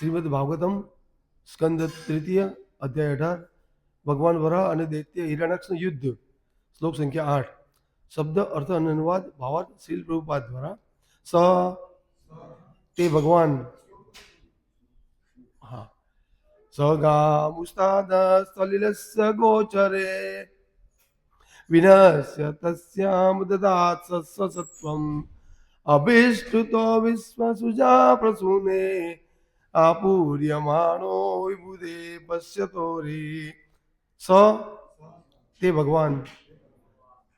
શ્રીમદ ભાગવતમ સ્કંદ તૃતીય અધ્યાય 18 ભગવાન વરાહ અને દૈત્ય હિરણ્યાક્ષનું યુદ્ધ શ્લોક સંખ્યા 8 શબ્દ અર્થ અને અનુવાદ ભાવાર્થ શ્રીલ પ્રભુપાદ દ્વારા સ તે ભગવાન હા સગામુસ્તાદ સલિલસ્ય ગોચરે વિનશ્ય તસ્યામ દદાત સત્વમ અભિષ્ટુતો વિશ્વસુજા પ્રસૂને આપૂર્યમાણો વિબુધે પશ્યતો રે સ તે ભગવાન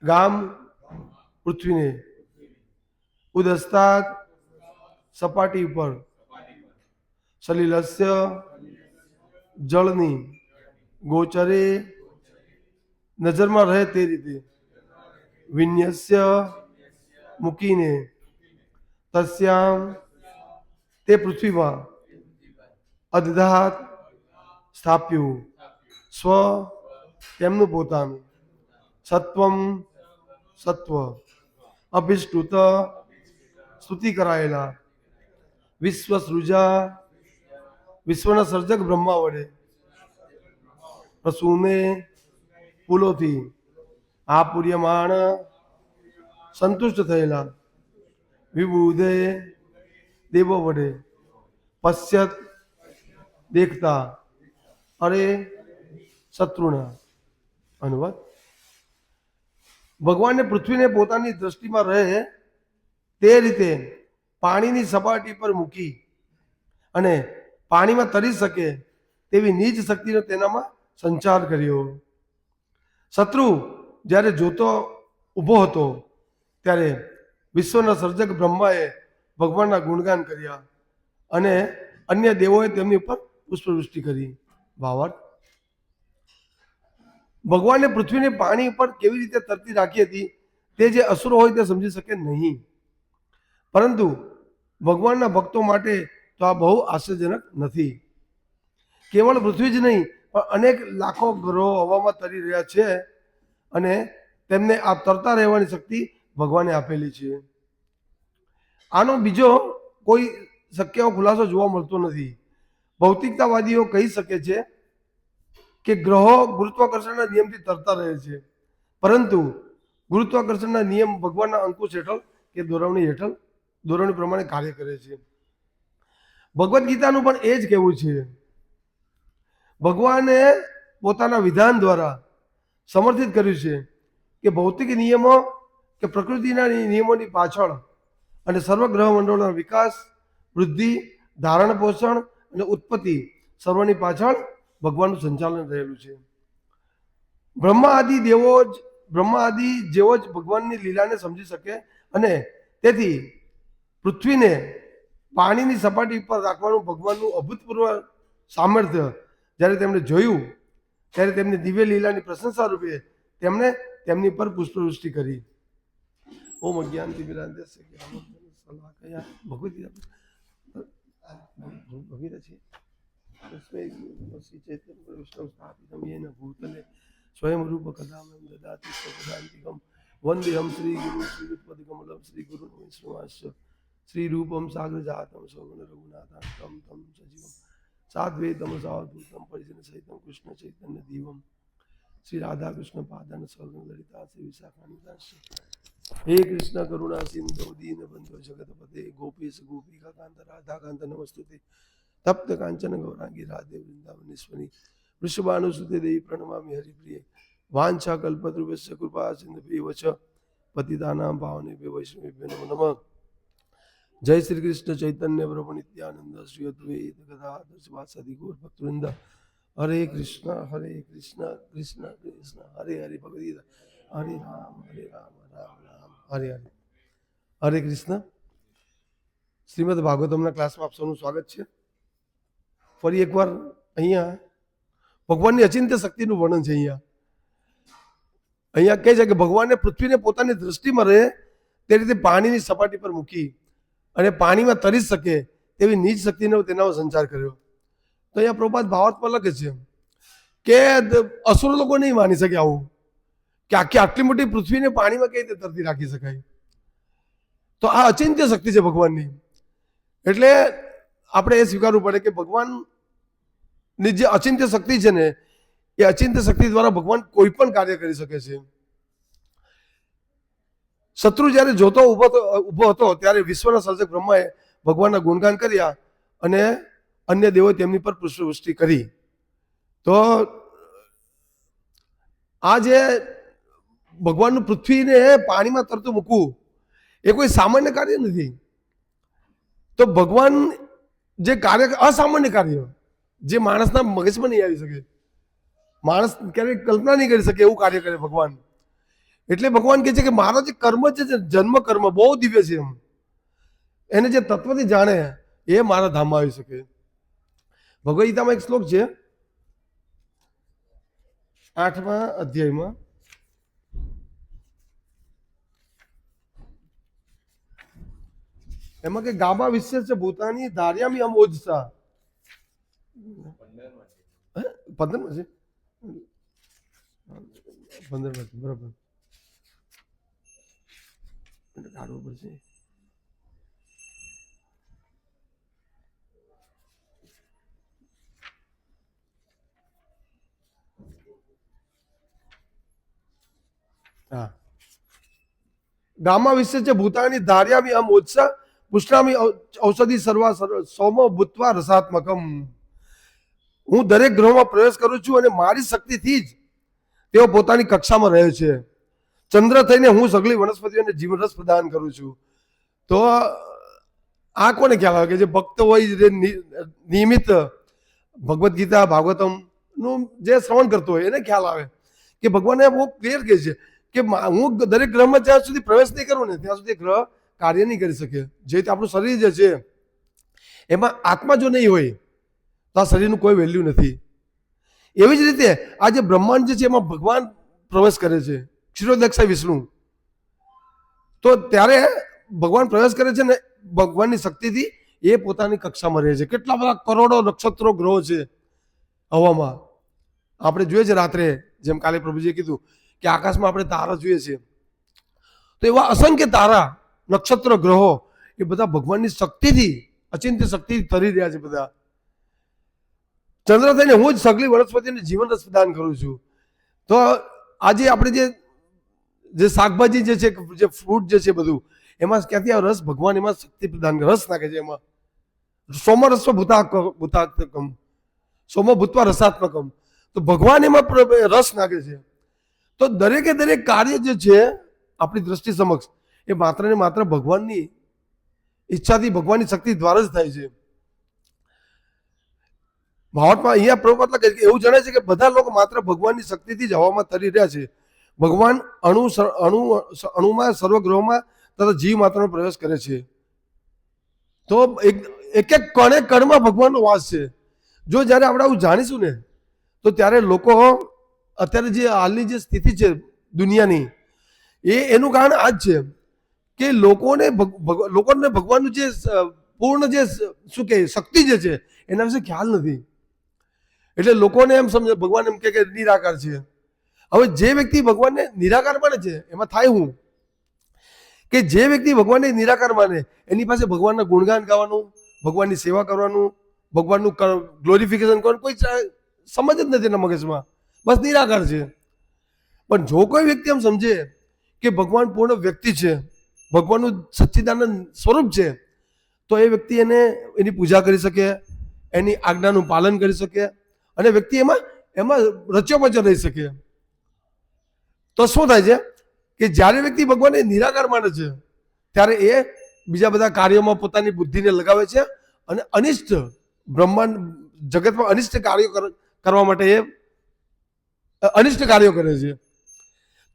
ગામ પૃથ્વીને ઉદસ્તાદ સપાટી ઉપર સલિલસ્ય જળની ગોચરે નજરમાં રહે તે રીતે વિન્યસ્ય મૂકીને તસ્યામ તે પૃથ્વીમાં અદધાત સ્થાપ્યું સ્વ તેમનું પોતાનું સત્વમ સત્વ અભિષ્ટુત સ્તુતિ કરાયેલા વિશ્વ સૃજા વિશ્વના સર્જક બ્રહ્મા વડે પ્રસૂને ફૂલોથી આપૂર્યમાણ સંતુષ્ટ થયેલા વિબુધે દેવો વડે પશ્યત દેખતા અરે શત્રુના અનુવાદ ભગવાનને પૃથ્વીને પોતાની દ્રષ્ટિમાં રહે તે રીતે પાણીની સપાટી પર મૂકી અને પાણીમાં તરી શકે તેવી નીચ શક્તિનો તેનામાં સંચાર કર્યો. શત્રુ જ્યારે જોતો ઊભો હતો ત્યારે વિશ્વના સર્જક બ્રહ્માએ ભગવાનના ગુણગાન કર્યા અને અન્ય દેવોએ તેમની ઉપર પુષ્પવૃષ્ટિ કરી. ભાવાર્થ ભગવાને પૃથ્વીને પાણી ઉપર કેવી રીતે તરતી રાખી હતી તે જે અસુરો હોય તે સમજી શકે નહીં, પરંતુ ભગવાનના ભક્તો માટે તો આ બહુ આશ્ચર્યજનક નથી. કેવળ પૃથ્વી જ નહીં પણ અનેક લાખો ગ્રહો હવામાં તરી રહ્યા છે અને તેમને આ તરતા રહેવાની શક્તિ ભગવાને આપેલી છે. આનો બીજો કોઈ શક્ય ખુલાસો જોવા મળતો નથી. ભૌતિકતાવાદીઓ કહી શકે છે કે ગ્રહો ગુરુત્વાકર્ષણના નિયમથી તરતા રહે છે, પરંતુ ગુરુત્વાકર્ષણના નિયમ ભગવાનના અંકુશ હેઠળ કે દોરવણી પ્રમાણે કાર્ય કરે છે. ભગવદ્ ગીતાનું પણ એ જ કહેવું છે. ભગવાને પોતાના વિધાન દ્વારા સમર્થિત કર્યું છે કે ભૌતિક નિયમો કે પ્રકૃતિના નિયમોની પાછળ અને સર્વગ્રહ મંડળોના વિકાસ, વૃદ્ધિ, ધારણ પોષણ અને ઉત્પત્તિ સર્વની પાછળ ભગવાનનું સંચાલન રહેલું છે. બ્રહ્મા આદિ જેવો જ ભગવાનની લીલાને સમજી શકે અને તેથી પૃથ્વીને પાણીની સપાટી પર રાખવાનું ભગવાનનું અભૂતપૂર્વ સામર્થ્ય જ્યારે તેમણે જોયું ત્યારે તેમની દિવ્ય લીલાની પ્રશંસા રૂપે તેમણે તેમની પર પુષ્પવૃષ્ટિ કરી. ઓમ અજ્ઞાનથી વિરાંધ્યસ્ય સલાકયા ભગવદ ગીતા છે સ્વયં રૂપ કદામમ દદાતિ સદાંતિકમ વંદેહમ શ્રી ગુરુ શ્રીપદકમલમ શ્રી ગુરુ વિષ્ણુવાસ્ય શ્રી રૂપમ સાગર જાતમ સગુણ રઘુનાથમ તમ સજીવમ સાદ્વૈતમ સાવધૂતમ પરિજન સહિતમ કૃષ્ણ ચૈતન્ય દીવમ શ્રી રાધા કૃષ્ણ પાદન સગુણ લલિતા શ્રી વિશાખાનિદાસ્ય હે કૃષ્ણ કરુણા સિંધુ દીન બંધુ જગતપતે ગોપીશ ગોપિકા કાંત રાધા કાંત નમસ્તુતે તપ્ત કાંચન ગૌરાંગી રાધે વૃંદાવનેશ્વરી વૃષભાનુસુતે દેવી પ્રણમામિ હરિપ્રિય વાંછા કલ્પતૃભ્યશ્ચ કૃપા સિંધુભ્યૈવ ચ પતિતાનાં પાવનેભ્યો વૈષ્ણવેભ્યો નમો નમઃ. જય શ્રી કૃષ્ણ ચૈતન્ય પ્રભુ નિત્યાનંદ શ્રી અદ્વૈત ગદાધર શ્રીવાસાદિ ગૌર ભક્તવૃંદ. હરે કૃષ્ણ કૃષ્ણ કૃષ્ણ હરે હરે ભગવદ ગીતા હરે રામ રામ રામ હરે હરે. હરે કૃષ્ણ. શ્રીમદ ભાગવતમના ક્લાસમાં આપ સૌનું સ્વાગત છે. ફરી એકવાર અહીંયા ભગવાનની અચિંત્ય શક્તિનું વર્ણન છે. અહીંયા કહે છે કે ભગવાને પૃથ્વીને પોતાની દ્રષ્ટિમાં રહે તે રીતે પાણીની સપાટી પર મૂકી અને પાણીમાં તરી શકે તેવી નીચ શક્તિનો તેનામાં સંચાર કર્યો. તો અહીંયા પ્રભુપાદ ભાવાર્થ પર લખે છે કે અસુર લોકો નહીં માની શકે આવું, કે આટલી મોટી પૃથ્વીને પાણીમાં કઈ રીતે તરતી રાખી શકાય. તો આ અચિંત્ય શક્તિ છે ભગવાનની. એટલે આપણે એ સ્વીકારવું પડે કે ભગવાનની જે અચિંત્ય શક્તિ છે ને, એ અચિંત્ય શક્તિ દ્વારા ભગવાન કોઈ પણ કાર્ય કરી શકે છે. શત્રુ જ્યારે જોતો ઉભો હતો ત્યારે વિશ્વના સર્જક બ્રહ્માએ ભગવાનના ગુણગાન કર્યા અને અન્ય દેવોએ તેમની પર પુષ્પવૃષ્ટિ કરી. તો આ જે ભગવાનનું પૃથ્વીને પાણીમાં તરતું મૂકવું એ કોઈ સામાન્ય કાર્ય નથી. તો ભગવાન જે કાર્ય, અસામાન્ય કાર્ય, જે માણસના મગજમાં નહીં આવી શકે, માણસ ક્યારેય કલ્પના નહીં કરી શકે એવું કાર્ય કરે ભગવાન. એટલે ભગવાન કહે છે કે મારો જે કર્મ છે, જન્મ કર્મ બહુ દિવ્ય છે. એને જે તત્વથી જાણે એ મારા ધામમાં આવી શકે. ભગવદ ગીતામાં એક શ્લોક છે 8મા અધ્યાયમાં, એમાં કે ગામા વિશેષ ભૂતાની ધાર્યામી અમ ઓજસા. 15માં છે, 15માં છે, બરાબર. કાઢવું પડશે. હા, ગામા વિશે છે ભૂતાની ધાર્યામી અમ ઓજસા પુષ્ણામી ઔષધિ સર્વા સૌમો ભૂત્વા રસાત્મકમ. હું દરેક ગ્રહોમાં પ્રવેશ કરું છું અને મારી શક્તિથી જ તેઓ પોતાની કક્ષામાં રહે છે. ચંદ્ર થઈને હું સગળી વનસ્પતિઓને જીવનરસ પ્રદાન કરું છું. તો આ કોને ખ્યાલ આવે કે જે ભક્ત હોય, જે નિયમિત ભગવદ્ ગીતા ભાગવતમ નું જે શ્રવણ કરતો હોય એને ખ્યાલ આવે કે ભગવાને બહુ ક્લિયર કહે છે કે હું દરેક ગ્રહમાં જ્યાં સુધી પ્રવેશ નહીં કરું ને ત્યાં સુધી ગ્રહ કાર્ય નહીં કરી શકે. જે રીતે આપણું શરીર જે છે એમાં આત્મા જો નહીં હોય તો આ શરીરનું કોઈ વેલ્યુ નથી. એવી જ રીતે આ જે બ્રહ્માંડ જે છે એમાં ભગવાન પ્રવેશ કરે છે, ક્ષીરોદક્ષ વિષ્ણુ. તો ત્યારે ભગવાન પ્રવેશ કરે છે ને ભગવાનની શક્તિથી એ પોતાની કક્ષામાં રહે છે. કેટલા બધા કરોડો નક્ષત્રો ગ્રહો છે હવામાં. આપણે જોઈએ છે રાત્રે, જેમ કાલે પ્રભુજીએ કીધું કે આકાશમાં આપણે તારા જોઈએ છીએ, તો એવા અસંખ્ય તારા, નક્ષત્ર, ગ્રહો એ બધા ભગવાનની શક્તિથી, અચિંત્ય શક્તિથી તરી રહ્યા છે બધા. ચંદ્ર થઈને હું જ સગળી વનસ્પતિને જીવન રસ પ્રદાન કરું છું. તો આજે આપણે જે શાકભાજી જે છે, જે ફ્રૂટ જે છે બધું, એમાં ક્યાંથી આ રસ ભગવાન એમાં શક્તિ પ્રદાન રસ નાખે છે. એમાં સોમરસ્વ ભૂતાત્મકમ, સોમો ભૂતવા રસાત્મકમ. તો ભગવાન એમાં રસ નાખે છે. તો દરેકે દરેક કાર્ય જે છે આપણી દ્રષ્ટિ સમક્ષ એ માત્ર ને માત્ર ભગવાનની ઈચ્છાથી, ભગવાનની શક્તિ દ્વારા જ થાય છે. ભાવાર્થમાં અહીંયા પ્રભુપાદ એવું જણાય છે કે બધા લોકો માત્ર ભગવાનની શક્તિથી જ હવામાં તરી રહ્યા છે. ભગવાન અણુમાં, સર્વગ્રહોમાં તથા જીવ માત્રનો પ્રવેશ કરે છે. તો એક એક કણે કણમાં ભગવાનનો વાસ છે. જો જ્યારે આપણે આવું જાણીશું ને તો ત્યારે લોકો, અત્યારે જે હાલની જે સ્થિતિ છે દુનિયાની, એનું કારણ આ જ છે કે લોકોને ભગવાનનું જે પૂર્ણ જે શું કહે શક્તિ જે છે એના વિશે ખ્યાલ નથી. એટલે લોકોને એમ સમજે ભગવાન એમ કે નિરાકાર છે. હવે જે વ્યક્તિ ભગવાનને નિરાકાર માને છે એમાં થાય હું કે જે વ્યક્તિ ભગવાનને નિરાકાર માને એની પાસે ભગવાનના ગુણગાન ગાવાનું, ભગવાનની સેવા કરવાનું, ભગવાનનું ગ્લોરિફિકેશન કરવાનું કોઈ સમજ જ નથી એના મગજમાં, બસ નિરાકાર છે. પણ જો કોઈ વ્યક્તિ એમ સમજે કે ભગવાન પૂર્ણ વ્યક્તિ છે, ભગવાનનું સચ્ચિદાનંદ સ્વરૂપ છે, તો એ વ્યક્તિ એની પૂજા કરી શકે, એની આજ્ઞાનું પાલન કરી શકે અને વ્યક્તિ એમાં રચ્યો રહી શકે. તો શું થાય છે કે જ્યારે વ્યક્તિ ભગવાનને નિરાકાર માને છે ત્યારે એ બીજા બધા કાર્યોમાં પોતાની બુદ્ધિને લગાવે છે અને અનિષ્ટ બ્રહ્માંડ જગતમાં અનિષ્ટ કાર્યો કરવા માટે એ અનિષ્ટ કાર્યો કરે છે.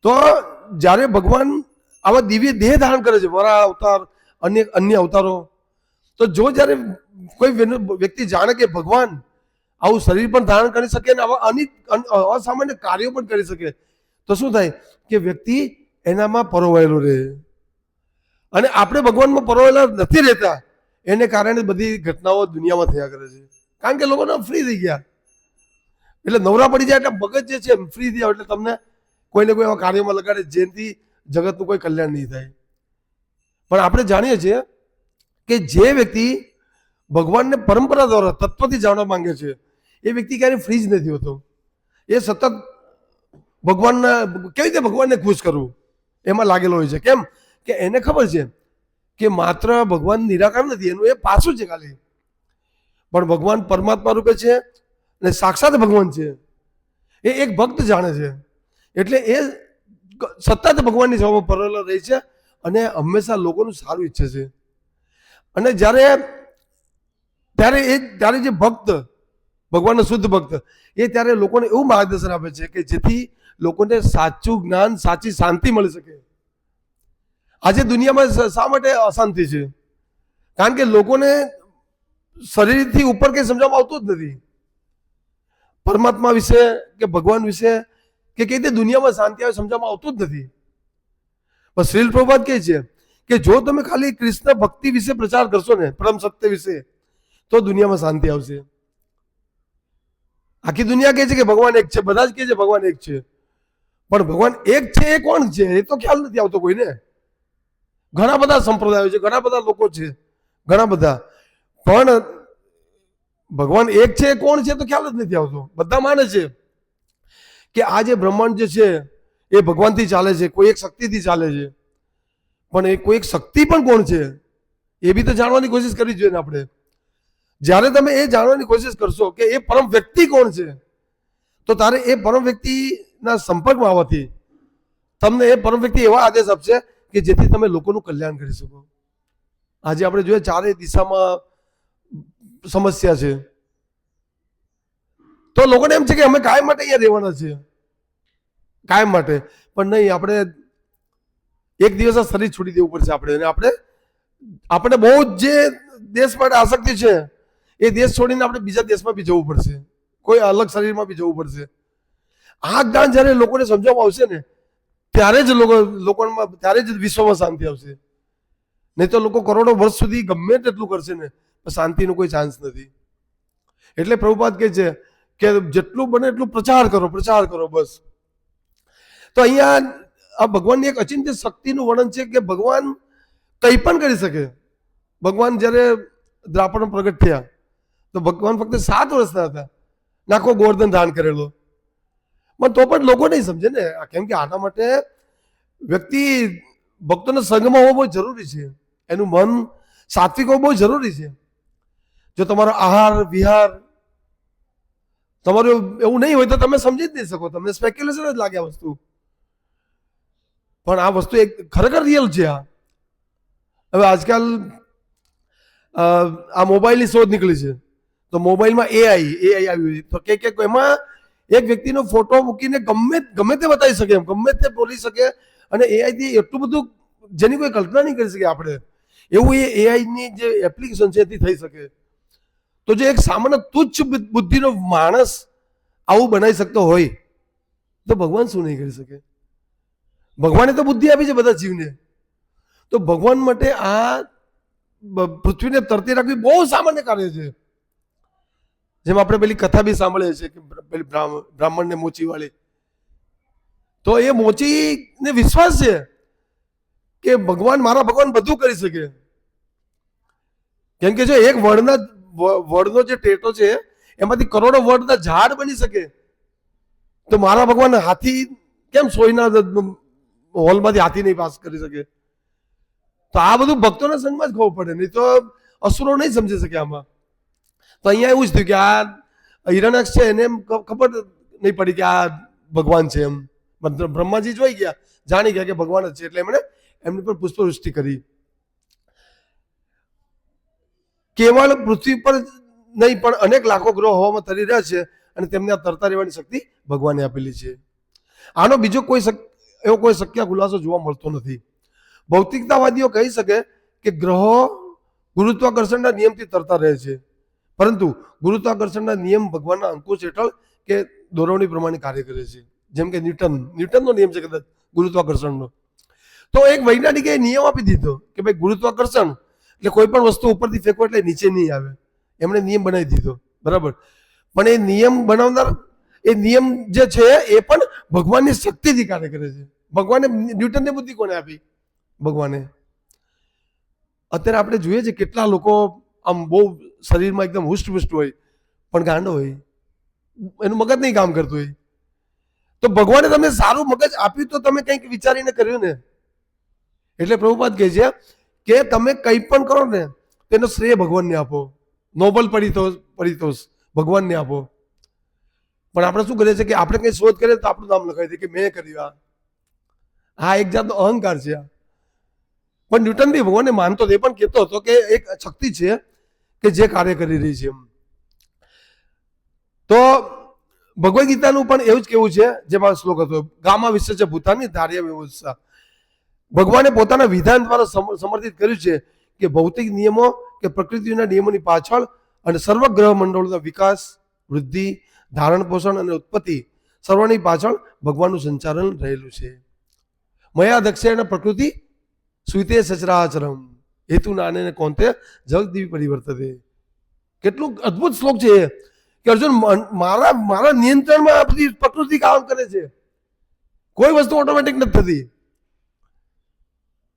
તો જ્યારે ભગવાન આવા દિવ્ય દેહ ધારણ કરે છે, વરાહ અવતાર, અન્ય અવતારો, તો જો જ્યારે કોઈ વ્યક્તિ જાણે કે ભગવાન આવું શરીર પણ ધારણ કરી શકે અને આવા અસામાન્ય કાર્યો પણ કરી શકે, તો શું થાય કે વ્યક્તિ એનામાં પરોવાયેલો રહે. અને આપણે ભગવાનમાં પરોવાયેલા નથી રહેતા, એને કારણે બધી ઘટનાઓ દુનિયામાં થયા કરે છે. કારણ કે લોકોને ફ્રી થઈ ગયા, એટલે નવરા પડી જાય એટલે મગજ જે છે ફ્રી થયા એટલે તમને કોઈને કોઈ એવા કાર્યમાં લગાડે જેથી જગતનું કોઈ કલ્યાણ નહીં થાય. પણ આપણે જાણીએ છીએ કે જે વ્યક્તિ ભગવાનને પરંપરા દ્વારા તત્વથી જાણવા માંગે છે, એ વ્યક્તિ ક્યારેય ફ્રી જ નથી હોતો. એ સતત ભગવાનના કેવી રીતે ભગવાનને ખુશ કરવું એમાં લાગેલો હોય છે. કેમ કે એને ખબર છે કે માત્ર ભગવાન નિરાકાર નથી, એનું એ પાસું છે ખાલી. પણ ભગવાન પરમાત્મા રૂપે છે અને સાક્ષાત ભગવાન છે, એ એક ભક્ત જાણે છે. એટલે એ સતત ભગવાનની સેવામાં પરેલો રહે છે અને હંમેશા લોકોનું સારું ઈચ્છે છે. અને ત્યારે જે ભક્ત, ભગવાનનો શુદ્ધ ભક્ત, એ ત્યારે લોકોને એવું માર્ગદર્શન આપે છે કે જેથી લોકોને સાચું જ્ઞાન, સાચી શાંતિ મળી શકે. આજે દુનિયામાં શા માટે અશાંતિ છે? કારણ કે લોકોને શરીરથી ઉપર કંઈ સમજવામાં આવતું જ નથી. પરમાત્મા વિશે કે ભગવાન વિશે કે કઈ રીતે દુનિયામાં શાંતિ આવે સમજવામાં આવતું જ નથી. પણ શ્રીલ પ્રભુપાદ કહે છે કે જો તમે ખાલી કૃષ્ણ ભક્તિ વિશે પ્રચાર કરશો ને, પરમ સત્ય વિશે, તો દુનિયામાં શાંતિ આવશે. આખી દુનિયા કહે છે કે ભગવાન એક છે, બધા જ કહે છે ભગવાન એક છે, પણ ભગવાન એક છે એ કોણ છે એ તો ખ્યાલ નથી આવતો કોઈને. ઘણા બધા સંપ્રદાયો છે, ઘણા બધા લોકો છે, ઘણા બધા, પણ ભગવાન એક છે એ કોણ છે તો ખ્યાલ જ નથી આવતો. બધા માને છે કે આ જે બ્રહ્માંડ જે છે એ ભગવાનથી ચાલે છે, કોઈ એક શક્તિથી ચાલે છે, પણ એ કોઈ એક શક્તિ પણ કોણ છે એ બી તો જાણવાની કોશિશ કરવી જોઈએ ને આપણે. જ્યારે તમે એ જાણવાની કોશિશ કરશો કે એ પરમ વ્યક્તિ કોણ છે, તો તારે એ પરમ વ્યક્તિના સંપર્કમાં આવવાથી તમને એ પરમ વ્યક્તિ એવા આદેશ આપશે કે જેથી તમે લોકોનું કલ્યાણ કરી શકો. આજે આપણે જોઈએ ચારે દિશામાં સમસ્યા છે, તો લોકોને એમ છે કે અમે કાયમ માટે અહીંયા રહેવાના છે, કાયમ માટે. પણ નહીં, આપણે એક દિવસ આ શરીર છોડી દેવું પડશે આપણે. અને આપણે બહુ જ જે દેશ માટે આસક્તિ છે એ દેશ છોડીને આપણે બીજા દેશમાં બી જવું પડશે, કોઈ અલગ શરીરમાં બી જવું પડશે. આ જ્ઞાન જ્યારે લોકોને સમજવામાં આવશે ને ત્યારે જ લોકોમાં ત્યારે જ વિશ્વમાં શાંતિ આવશે. નહીં તો લોકો કરોડો વર્ષ સુધી ગમે તેટલું કરશે ને શાંતિનો કોઈ ચાન્સ નથી. એટલે પ્રભુપાદ કહે છે કે જેટલું બને એટલું પ્રચાર કરો બસ. તો અહીંયા આ ભગવાનની એક અચિંત્ય શક્તિનું વર્ણન છે કે ભગવાન કંઈ પણ કરી શકે. ભગવાન જ્યારે દ્વાપરમાં પ્રગટ થયા તો ભગવાન ફક્ત 7 વર્ષના હતા, નાખો ગોવર્ધન ધારણ કરેલો. પણ તો પણ લોકો નહીં સમજે ને, કેમ કે આના માટે વ્યક્તિ ભક્તોના સંગમાં હોવો બહુ જરૂરી છે, એનું મન સાત્વિક હોવું બહુ જરૂરી છે. જો તમારો આહાર વિહાર તમારું એવું નહીં હોય તો તમે સમજી જ નહીં શકો, તમને સ્પેક્યુલેશન જ લાગે આ વસ્તુ. પણ આ વસ્તુ એક ખરેખર રિયલ છે. હવે આજકાલ આ મોબાઈલની શોધ નીકળી છે, તો મોબાઈલમાં એઆઈ આવ્યું તો કે એમાં એક વ્યક્તિનો ફોટો મૂકીને ગમે તે બતાવી શકે, એમ ગમે તે બોલી શકે, અને એઆઈથી એટલું બધું જેની કોઈ કલ્પના નહીં કરી શકે આપણે, એવું એ એઆઈની જે એપ્લિકેશન છે એથી થઈ શકે. તો જે એક સામાન્ય તુચ્છ બુદ્ધિનો માણસ આવું બનાવી શકતો હોય તો ભગવાન શું નહીં કરી શકે? ભગવાને તો બુદ્ધિ આપી છે બધા જીવને. તો ભગવાન માટે આ પૃથ્વીને તરતી રાખવી બહુ સામાન્ય કાર્ય છે. જેમ આપણે પેલી કથા બી સાંભળીએ છીએ કે પેલી બ્રાહ્મણને મોચી વાળી, તો એ મોચીને વિશ્વાસ છે કે મારા ભગવાન બધું કરી શકે. કેમ કે જો એક વડનો જે ટેટો છે એમાંથી કરોડો વડના ઝાડ બની શકે, તો મારા ભગવાન હાથી કેમ સોયના હોલમાંથી હાથી નહીં પાસ કરી શકે? તો આ બધું ભક્તોના સંગમાં જ ખબર પડે, નહીં તો અસુરો નહીં સમજી શકે આમાં. તો અહીંયા એવું જ થયું કે આ હિરણ્યાક્ષ છે એને એમ ખબર નહીં પડી કે આ ભગવાન છે. એમ બ્રહ્માજી જોઈ ગયા, જાણી ગયા કે ભગવાન જ છે, એટલે એમણે એમની પર પુષ્પવૃષ્ટિ કરી. કેવળ પૃથ્વી પર નહીં પણ અનેક લાખો ગ્રહો હવામાં તરી રહ્યા છે અને તેમને આ તરતા રહેવાની શક્તિ ભગવાને આપેલી છે. આનો બીજો એવો કોઈ શક્ય ખુલાસો જોવા મળતો નથી. ભૌતિકતાવાદીઓ કહી શકે કે ગ્રહો ગુરુત્વાકર્ષણના નિયમથી તરતા રહે છે, પરંતુ ગુરુત્વાકર્ષણના નિયમ ભગવાનના અંકુશ હેઠળ કે દોરવણી પ્રમાણે કાર્ય કરે છે. જેમ કે ન્યૂટનનો નિયમ છે કદાચ ગુરુત્વાકર્ષણનો. તો એક વૈજ્ઞાનિકે નિયમ આપી દીધો કે ભાઈ ગુરુત્વાકર્ષણ એટલે કોઈ પણ વસ્તુ ઉપરથી ફેંકો એટલે નીચે નહીં આવે, એમણે નિયમ બનાવી દીધો, બરાબર. પણ એ નિયમ બનાવનાર એ નિયમ જે છે એ પણ ભગવાનની શક્તિથી કાર્ય કરે છે. ભગવાને ન્યૂટનને બુદ્ધિ કોને આપી? ભગવાને. અત્યારે આપણે જોઈએ છે કેટલા લોકો આમ બહુ શરીરમાં એકદમ હુષ્ટપુષ્ટ હોય પણ ગાંડો હોય, એનું મગજ નહીં કામ કરતું હોય. તો ભગવાને તમને સારું મગજ આપ્યું તો તમે કંઈક વિચારીને કર્યું ને. એટલે પ્રભુપાદ કહે છે કે તમે કંઈ પણ કરો ને તેનો શ્રેય ભગવાનને આપો, નોબલ પરિતોષ ભગવાનને આપો. પણ આપણે શું કરીએ છીએ કે આપણે કંઈ શોધ કરીએ તો આપણું નામ લખાવી દઈએ કે મેં કર્યું. આ એક જાતનો અહંકાર છે. પણ ન્યૂટન બી ભગવાનને માનતો હતો, એ પણ કહેતો હતો કે એક શક્તિ છે કે જે કાર્ય કરી રહી છે. તો ભગવદ્ ગીતાનું પણ એવું જ કેવું છે, જેમાં શ્લોક હતો ગામા વિશ્વ છે ભૂતાની ધાર્ય વ્યવસ્થા. ભગવાને પોતાના વિધાન દ્વારા સમર્થિત કર્યું છે કે ભૌતિક નિયમો કે પ્રકૃતિના નિયમોની પાછળ અને સર્વ ગ્રહ મંડળોના વિકાસ, વૃદ્ધિ, ધારણ પોષણ અને ઉત્પત્તિ સર્વની પાછળ ભગવાનનું સંચાલન રહેલું છે. મયા દક્ષેણ પ્રકૃતિ સુઈતે સચરાચરમ હેતુ નાને કોંતે જગદીવી પરિવર્તતે. કેટલું અદ્ભુત શ્લોક છે કે અર્જુન મારા નિયંત્રણમાં આ બધી પ્રકૃતિ કામ કરે છે. કોઈ વસ્તુ ઓટોમેટિક નથી થતી.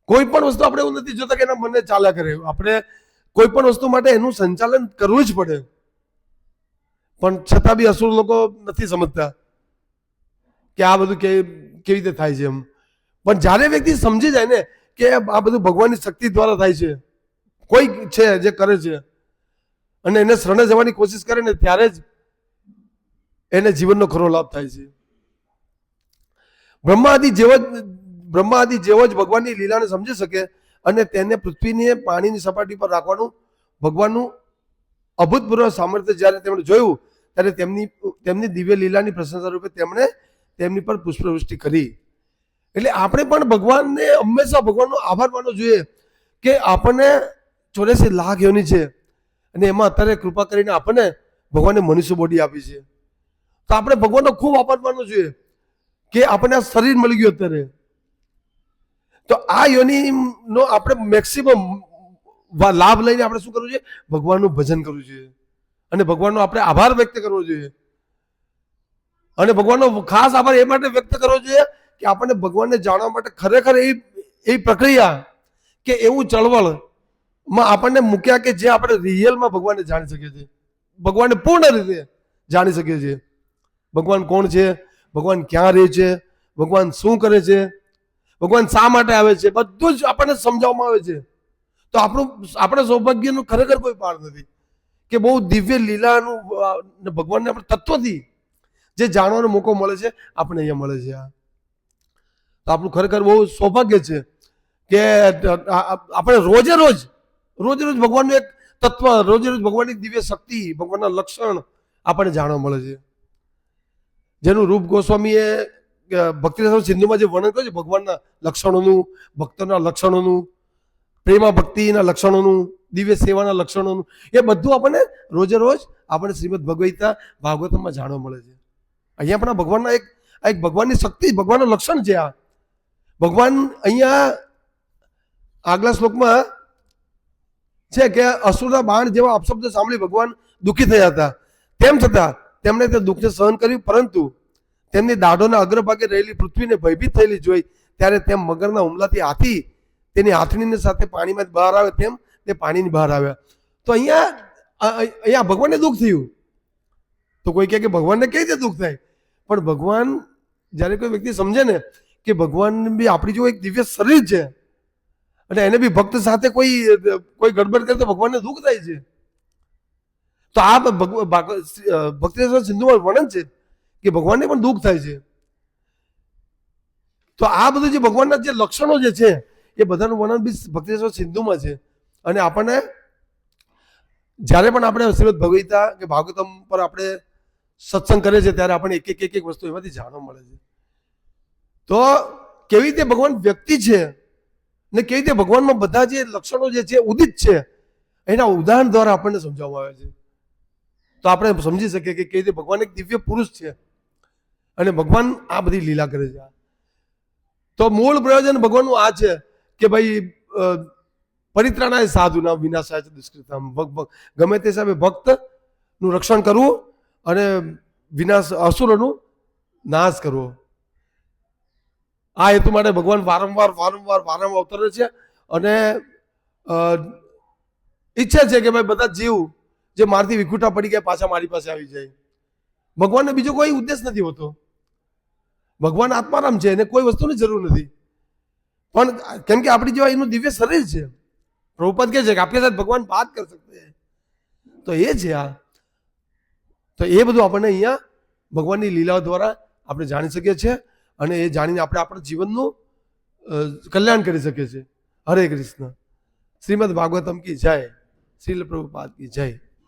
કોઈ પણ વસ્તુ આપણે એવું નથી જોતા કે એના મને ચાલ્યા કરે. આપણે કોઈ પણ વસ્તુ માટે એનું સંચાલન કરવું જ પડે. પણ છતાં બી અસુર લોકો નથી સમજતા કે આ બધું કેવી રીતે થાય છે એમ. પણ જ્યારે વ્યક્તિ સમજી જાય ને કે આ બધું ભગવાનની શક્તિ દ્વારા થાય છે, કોઈ છે જે કરે છે અને એને શરણે જવાની કોશિશ કરે ને ત્યારે જ એને જીવનનો ખરો લાભ થાય છે. બ્રહ્મા આદિ જેવો જ ભગવાનની લીલાને સમજી શકે અને તેને પૃથ્વીને પાણીની સપાટી પર રાખવાનું ભગવાનનું અભૂતપૂર્વ સામર્થ્ય જ્યારે તેમણે જોયું ત્યારે તેમની દિવ્ય લીલાની પ્રશંસા રૂપે તેમણે તેમની પર પુષ્પવૃષ્ટિ કરી. એટલે આપણે પણ ભગવાનને હંમેશા ભગવાનનો આભાર માનવો જોઈએ કે આપણને 84 લાખ યોની છે અને એમાં અત્યારે કૃપા કરીને આપણને ભગવાને મનુષ્ય બોડી આપી છે. તો આપણે ભગવાનનો ખૂબ આભાર માનવો જોઈએ કે આપણને આ શરીર મળી ગયું અત્યારે. તો આ યોનિનો આપણે મેક્સિમમ લાભ લઈને આપણે શું કરવું જોઈએ? ભગવાનનું ભજન કરવું જોઈએ અને ભગવાનનો આપણે આભાર વ્યક્ત કરવો જોઈએ. અને ભગવાનનો ખાસ આભાર એ માટે વ્યક્ત કરવો જોઈએ કે આપણને ભગવાનને જાણવા માટે ખરેખર એ પ્રક્રિયા કે એવું ચળવળમાં આપણને મૂક્યા કે જે આપણે રિયલમાં ભગવાનને જાણી શકીએ છીએ, ભગવાનને પૂર્ણ રીતે જાણી શકીએ છીએ. ભગવાન કોણ છે, ભગવાન ક્યાં રહે છે, ભગવાન શું કરે છે, ભગવાન શા માટે આવે છે, બધું જ આપણને સમજાવવામાં આવે છે. તો આપણા સૌભાગ્યનું ખરેખર કોઈ પાર નથી કે બહુ દિવ્ય લીલાનું ભગવાનને આપણે તત્વથી જે જાણવાનો મોકો મળે છે આપણે અહીંયા મળે છે. તો આપણું ખરેખર બહુ સૌભાગ્ય છે કે આપણે રોજે રોજ ભગવાનનું એક તત્વ, રોજે રોજ ભગવાનની દિવ્ય શક્તિ, ભગવાનના લક્ષણ આપણને જાણવા મળે છે. જેનું રૂપ ગોસ્વામીએ ભક્તિરસ સિંધુમાં જે વર્ણન કર્યું છે ભગવાનના લક્ષણોનું, ભક્તોના લક્ષણોનું, પ્રેમા ભક્તિના લક્ષણોનું, દિવ્ય સેવાના લક્ષણોનું, એ બધું આપણને રોજે રોજ આપણે શ્રીમદ ભગવદ્ ભાગવતમાં જાણવા મળે છે. અહીંયા પણ ભગવાનના એક ભગવાનની શક્તિ, ભગવાનનું લક્ષણ છે. આ ભગવાન અહીંયા આગલા શ્લોકમાં છે કે અસુરના બાણ જેવા અપશબ્દ સાંભળી ભગવાન દુઃખી થયા હતા. તેમ છતાં તેમણે તે દુઃખને સહન કર્યું, પરંતુ તેમની દાઢોના અગ્રભાગે રહેલી પૃથ્વીને ભયભીત થયેલી જોઈ ત્યારે તેમ મગરના હુમલાથી હાથી તેની હાથણીની સાથે પાણીમાં બહાર આવે તેમ તે પાણીની બહાર આવ્યા. તો અહીંયા ભગવાનને દુઃખ થયું. તો કોઈ કહે કે ભગવાનને કઈ રીતે દુઃખ થાય? પણ ભગવાન જ્યારે કોઈ વ્યક્તિ સમજે ને કે ભગવાન બી આપણી જો એક દિવ્ય શરીર છે અને એને બી ભક્ત સાથે કોઈ ગડબડ કરે તો ભગવાનને દુઃખ થાય છે. તો આ ભક્તિ સિંધુમાં વર્ણન છે કે ભગવાનને પણ દુઃખ થાય છે. તો આ બધું જે ભગવાનના જે લક્ષણો જે છે એ બધાનું વર્ણન બી ભક્તિ સિંધુમાં છે. અને આપણને જ્યારે પણ આપણે શ્રીમદ ભગવદ્ કે ભાગવતમ પર આપણે સત્સંગ કરે છે ત્યારે આપણને એક વસ્તુ એમાંથી જાણવા મળે છે. તો કેવી રીતે ભગવાન વ્યક્તિ છે ને કેવી રીતે ભગવાનમાં બધા જે લક્ષણો જે છે ઉદિત છે એના ઉદાહરણ દ્વારા આપણને સમજાવવામાં આવે છે. તો આપણે સમજી શકીએ કે કેવી રીતે ભગવાન એક દિવ્ય પુરુષ છે અને ભગવાન આ બધી લીલા કરે છે. તો મૂળ પ્રયોજન ભગવાનનું આ છે કે ભાઈ પરિત્રાણાય સાધુના વિનાશાય દુષ્કૃતામ, ગમે તે હિસાબે ભક્તનું રક્ષણ કરવું અને અસુરોનું નાશ કરવો. આ હેતુ માટે ભગવાન વારંવાર અવતરે છે અને ઈચ્છા છે કે ભાઈ બધા જીવ જે મારથી વિખૂટા પડી ગયા પાછા મારી પાસે આવી જાય. ભગવાનને બીજો કોઈ ઉદ્દેશ નથી હોતો. ભગવાન આત્મારામ છે, એને કોઈ વસ્તુની જરૂર નથી. પણ કેમ કે આપણી જેવા એનું દિવ્ય શરીર છે. પ્રભુપાદ કહે છે કે આપકે સાથ ભગવાન બાત કર સકતે હૈ. તો એ છે આ. તો એ બધું આપણને અહીંયા ભગવાનની લીલાઓ દ્વારા આપણે જાણી શકીએ છીએ અને એ જાણીને આપણે આપણા જીવનનું કલ્યાણ કરી શકીએ છીએ. હરે કૃષ્ણ. શ્રીમદ ભાગવતમ કી જય. શ્રીલ પ્રભુપાદ કી જય.